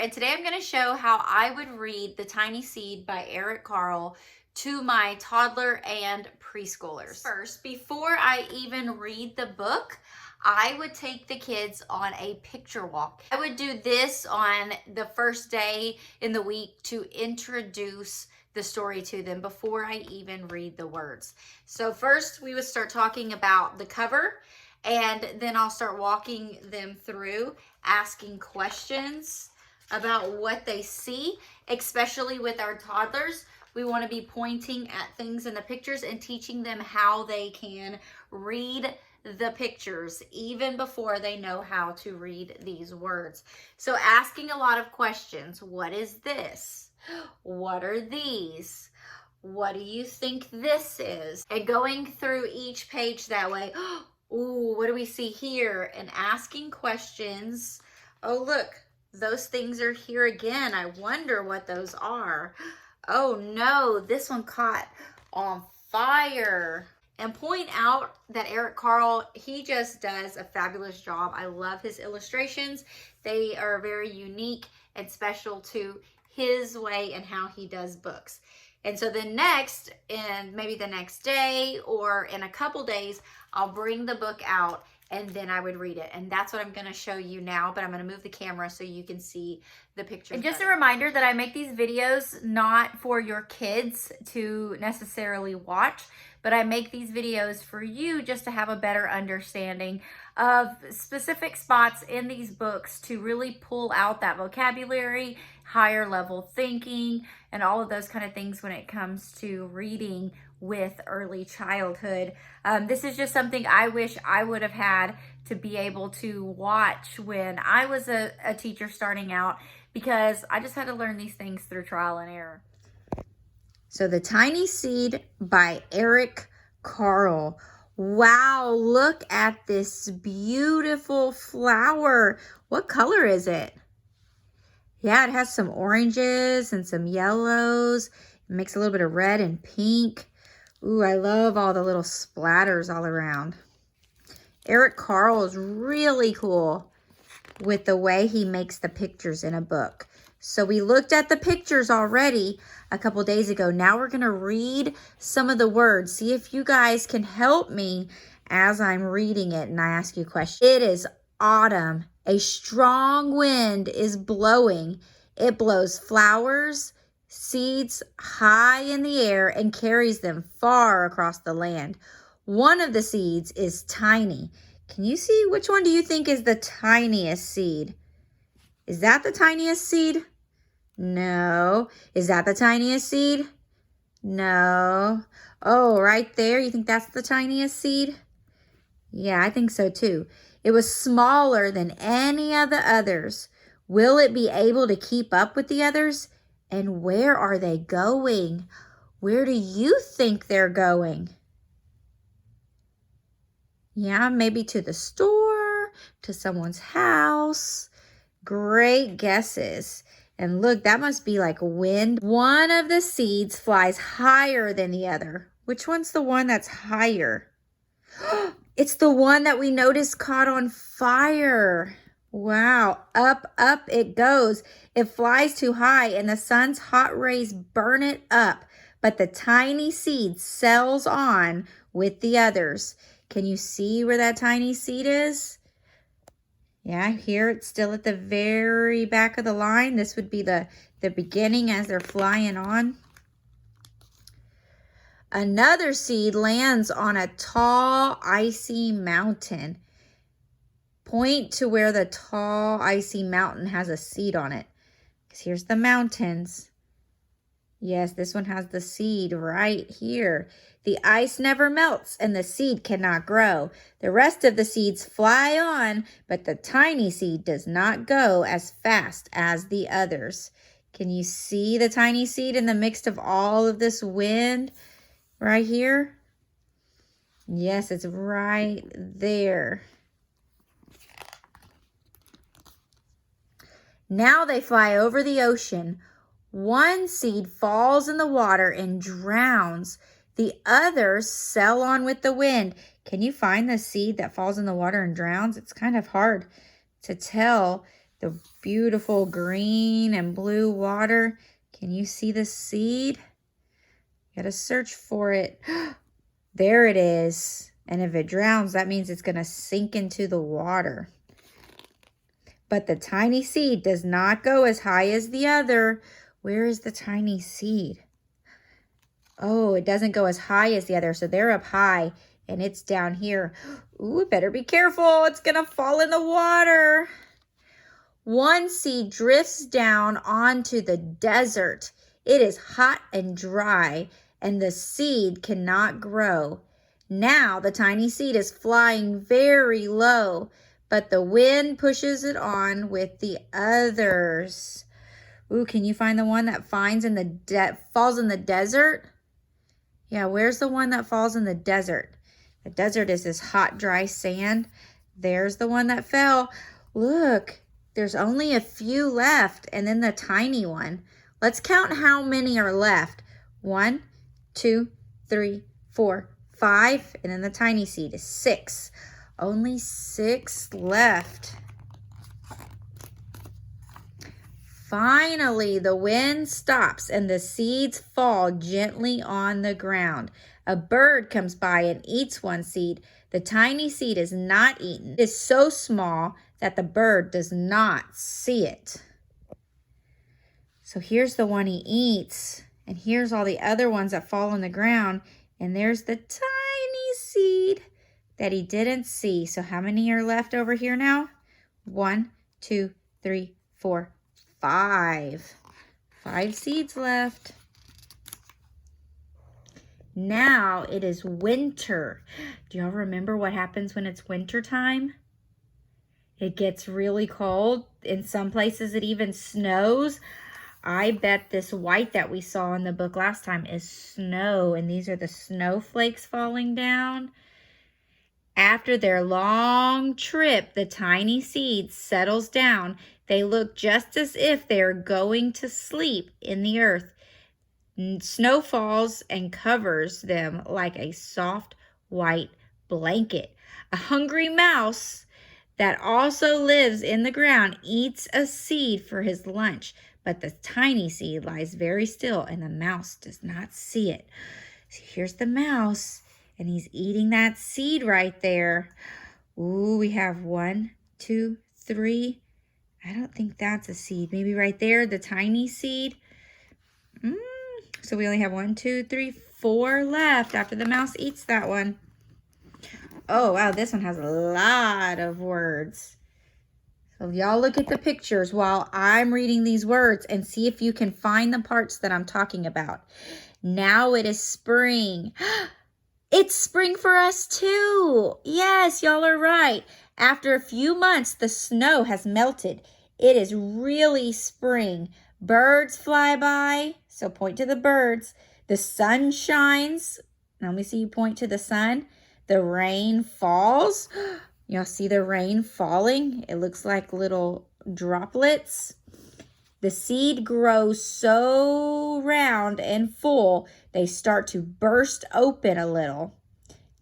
and today I'm going to show how I would read The Tiny Seed by Eric Carle to my toddler and preschoolers. First, before I even read the book, I would take the kids on a picture walk. I would do this on the first day in the week to introduce the story to them before I even read the words. So first we would start talking about the cover, and then I'll start walking them through, asking questions about what they see, especially with our toddlers. We want to be pointing at things in the pictures and teaching them how they can read the pictures even before they know how to read these words. So asking a lot of questions. What is this? What are these? What do you think this is? And going through each page that way. Ooh, what do we see here? And asking questions. Oh, look, those things are here again. I wonder what those are. Oh no, this one caught on fire. And point out that Eric Carle, he just does a fabulous job. I love his illustrations. They are very unique and special to his way and how he does books. And so the next, and maybe the next day or in a couple days, I'll bring the book out and then I would read it. And that's what I'm going to show you now, but I'm going to move the camera so you can see the pictures. And just a reminder that I make these videos not for your kids to necessarily watch, but I make these videos for you just to have a better understanding of specific spots in these books to really pull out that vocabulary, higher level thinking, and all of those kind of things when it comes to reading with early childhood. This is just something I wish I would have had to be able to watch when I was a teacher starting out, because I just had to learn these things through trial and error. So The Tiny Seed by Eric Carle. Wow, look at this beautiful flower. What color is it? Yeah, it has some oranges and some yellows. It makes a little bit of red and pink. Ooh, I love all the little splatters all around. Eric Carle is really cool with the way he makes the pictures in a book. So we looked at the pictures already a couple days ago. Now we're going to read some of the words. See if you guys can help me as I'm reading it and I ask you questions. It is autumn. A strong wind is blowing. It blows flowers, seeds high in the air and carries them far across the land. One of the seeds is tiny. Can you see which one do you think is the tiniest seed? Is that the tiniest seed? No. Is that the tiniest seed? No. Oh, right there. You think that's the tiniest seed? Yeah, I think so too. It was smaller than any of the others. Will it be able to keep up with the others? And where are they going? Where do you think they're going? Yeah, maybe to the store, to someone's house. Great guesses. And look, that must be like wind. One of the seeds flies higher than the other. Which one's the one that's higher? It's the one that we noticed caught on fire. Wow, up, up it goes. It flies too high and the sun's hot rays burn it up. But the tiny seed sails on with the others. Can you see where that tiny seed is? Yeah, here it's still at the very back of the line. This would be the beginning as they're flying on. Another seed lands on a tall, icy mountain. Point to where the tall, icy mountain has a seed on it. Because here's the mountains. Yes, this one has the seed right here. The ice never melts and the seed cannot grow. The rest of the seeds fly on, but the tiny seed does not go as fast as the others. Can you see the tiny seed in the mix of all of this wind right here? Yes, it's right there. Now they fly over the ocean. One seed falls in the water and drowns. The others sail on with the wind. Can you find the seed that falls in the water and drowns? It's kind of hard to tell. the beautiful green and blue water. Can you see the seed? You gotta search for it. There it is. And if it drowns, that means it's gonna sink into the water. But the tiny seed does not go as high as the other. Where is the tiny seed? Oh, it doesn't go as high as the other. So they're up high and it's down here. Ooh, better be careful. It's gonna fall in the water. One seed drifts down onto the desert. It is hot and dry, and the seed cannot grow. Now the tiny seed is flying very low, but the wind pushes it on with the others. Ooh, can you find the one that falls in the desert? Yeah, where's the one that falls in the desert? The desert is this hot, dry sand. There's the one that fell. Look. There's only a few left, and then the tiny one. Let's count how many are left. 1, 2, 3, 4, 5, and then the tiny seed is 6. Only 6 left. Finally, the wind stops and the seeds fall gently on the ground. A bird comes by and eats one seed. The tiny seed is not eaten. It is so small that the bird does not see it. So here's the one he eats, and here's all the other ones that fall on the ground, and there's the tiny seed that he didn't see. So how many are left over here now? 1, 2, 3, 4, 5. 5 seeds left. Now it is winter. Do y'all remember what happens when it's winter time? It gets really cold. In some places it even snows. I bet this white that we saw in the book last time is snow, and these are the snowflakes falling down. After their long trip, the tiny seed settles down. They look just as if they're going to sleep in the earth. Snow falls and covers them like a soft white blanket. A hungry mouse that also lives in the ground eats a seed for his lunch, but the tiny seed lies very still and the mouse does not see it. So here's the mouse, and he's eating that seed right there. Ooh, we have 1, 2, 3. I don't think that's a seed. Maybe right there, the tiny seed. So we only have 1, 2, 3, 4 left after the mouse eats that one. Oh, wow, this one has a lot of words. So y'all look at the pictures while I'm reading these words and see if you can find the parts that I'm talking about. Now it is spring. It's spring for us too. Yes, y'all are right. After a few months, the snow has melted. It is really spring. Birds fly by. So point to the birds. The sun shines. Let me see you point to the sun. The rain falls. Y'all see the rain falling? It looks like little droplets. The seed grows so round and full, they start to burst open a little.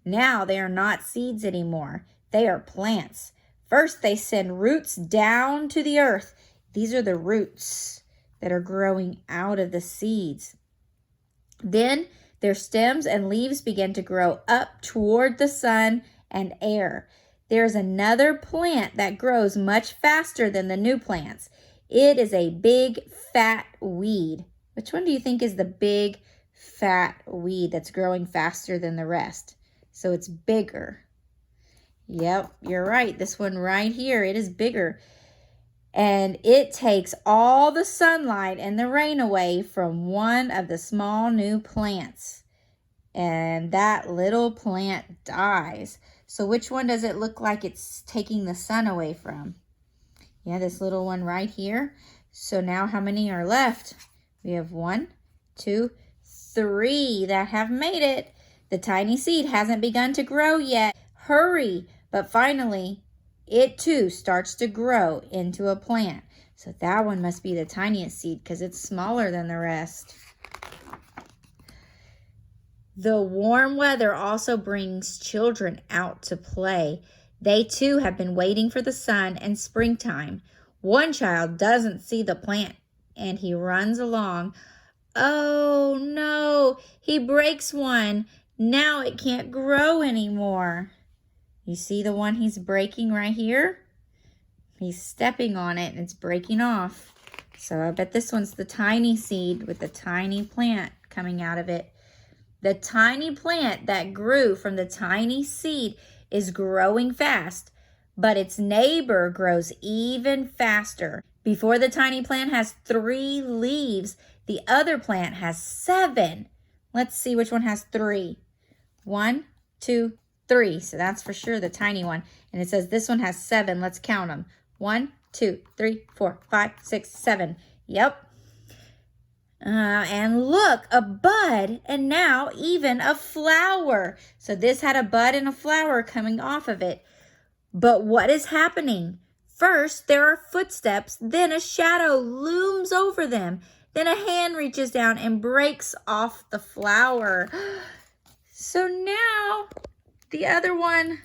Now they are not seeds anymore. They are plants. First, they send roots down to the earth. These are the roots that are growing out of the seeds. Then their stems and leaves begin to grow up toward the sun and air. There's another plant that grows much faster than the new plants. It is a big, fat weed. Which one do you think is the big, fat weed that's growing faster than the rest? So it's bigger. Yep, you're right. This one right here, it is bigger. And it takes all the sunlight and the rain away from one of the small new plants. And that little plant dies. So which one does it look like it's taking the sun away from? Yeah, this little one right here. So now how many are left? We have 1, 2, 3 that have made it. The tiny seed hasn't begun to grow yet. Hurry! But finally, it too starts to grow into a plant. So that one must be the tiniest seed because it's smaller than the rest. The warm weather also brings children out to play. They too have been waiting for the sun and springtime. One child doesn't see the plant and he runs along. Oh no, he breaks one. Now it can't grow anymore. You see the one he's breaking right here? He's stepping on it and it's breaking off. So I bet this one's the tiny seed with the tiny plant coming out of it. The tiny plant that grew from the tiny seed is growing fast, but its neighbor grows even faster. Before the tiny plant has 3 leaves, the other plant has 7. Let's see which one has 3. 1, 2, 3. So that's for sure the tiny one. And it says this one has 7. Let's count them. 1, 2, 3, 4, 5, 6, 7. Yep. And look, a bud, and now even a flower. So this had a bud and a flower coming off of it. But what is happening? First, there are footsteps, then a shadow looms over them. Then a hand reaches down and breaks off the flower. So now the other one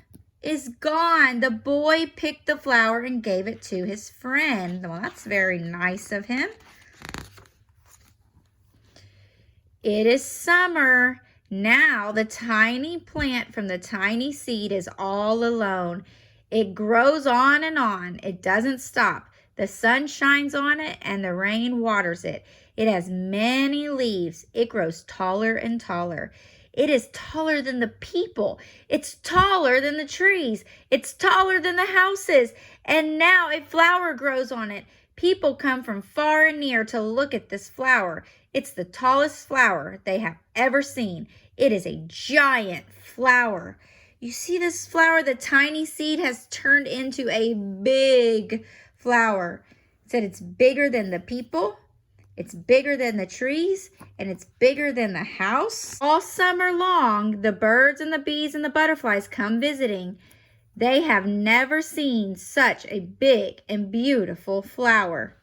is gone. The boy picked the flower and gave it to his friend. Well, that's very nice of him. It is summer. Now the tiny plant from the tiny seed is all alone. It grows on and on. It doesn't stop. The sun shines on it and the rain waters it. It has many leaves. It grows taller and taller. It is taller than the people. It's taller than the trees. It's taller than the houses. And now a flower grows on it. People come from far and near to look at this flower. It's the tallest flower they have ever seen. It is a giant flower. You see this flower? The tiny seed has turned into a big flower. It said it's bigger than the people. It's bigger than the trees, and it's bigger than the house. All summer long, the birds and the bees and the butterflies come visiting. They have never seen such a big and beautiful flower.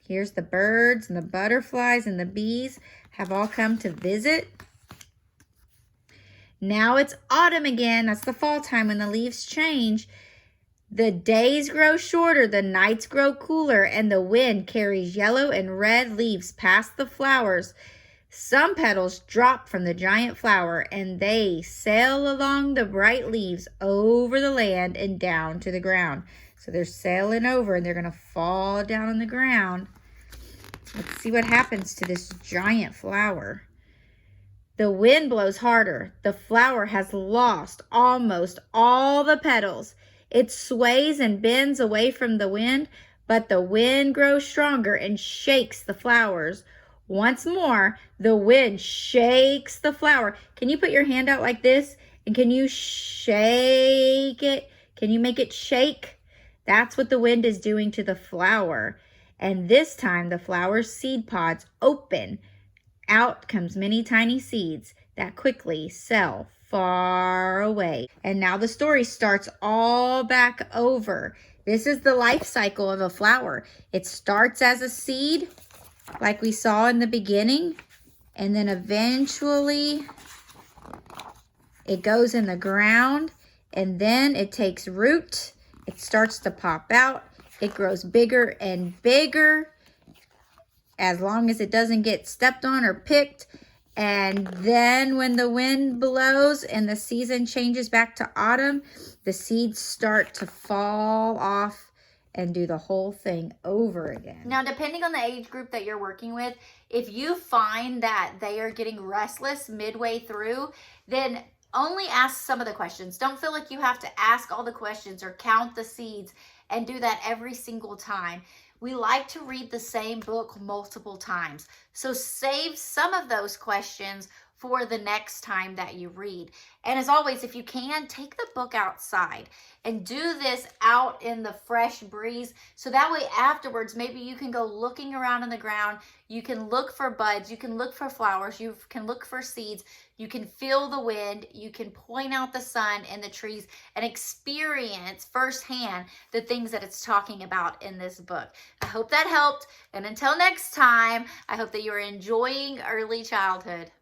Here's the birds and the butterflies and the bees have all come to visit. Now it's autumn again. That's the fall time when the leaves change. The days grow shorter, the nights grow cooler, and the wind carries yellow and red leaves past the flowers. Some petals drop from the giant flower, and they sail along the bright leaves over the land and down to the ground. So they're sailing over, and they're going to fall down on the ground. Let's see what happens to this giant flower. The wind blows harder. The flower has lost almost all the petals. It sways and bends away from the wind, but the wind grows stronger and shakes the flowers. Once more, the wind shakes the flower. Can you put your hand out like this? And can you shake it? Can you make it shake? That's what the wind is doing to the flower. And this time, the flower's seed pods open. Out comes many tiny seeds that quickly sail far away. And now the story starts all back over. This is the life cycle of a flower. It starts as a seed, like we saw in the beginning, and then eventually it goes in the ground, and then it takes root. It starts to pop out. It grows bigger and bigger as long as it doesn't get stepped on or picked. And then when the wind blows and the season changes back to autumn, the seeds start to fall off and do the whole thing over again. Now, depending on the age group that you're working with, if you find that they are getting restless midway through, then only ask some of the questions. Don't feel like you have to ask all the questions or count the seeds and do that every single time. We like to read the same book multiple times. So save some of those questions for the next time that you read. And as always, if you can, take the book outside and do this out in the fresh breeze. So that way afterwards, maybe you can go looking around on the ground. You can look for buds. You can look for flowers. You can look for seeds. You can feel the wind. You can point out the sun and the trees and experience firsthand the things that it's talking about in this book. I hope that helped. And until next time, I hope that you're enjoying early childhood.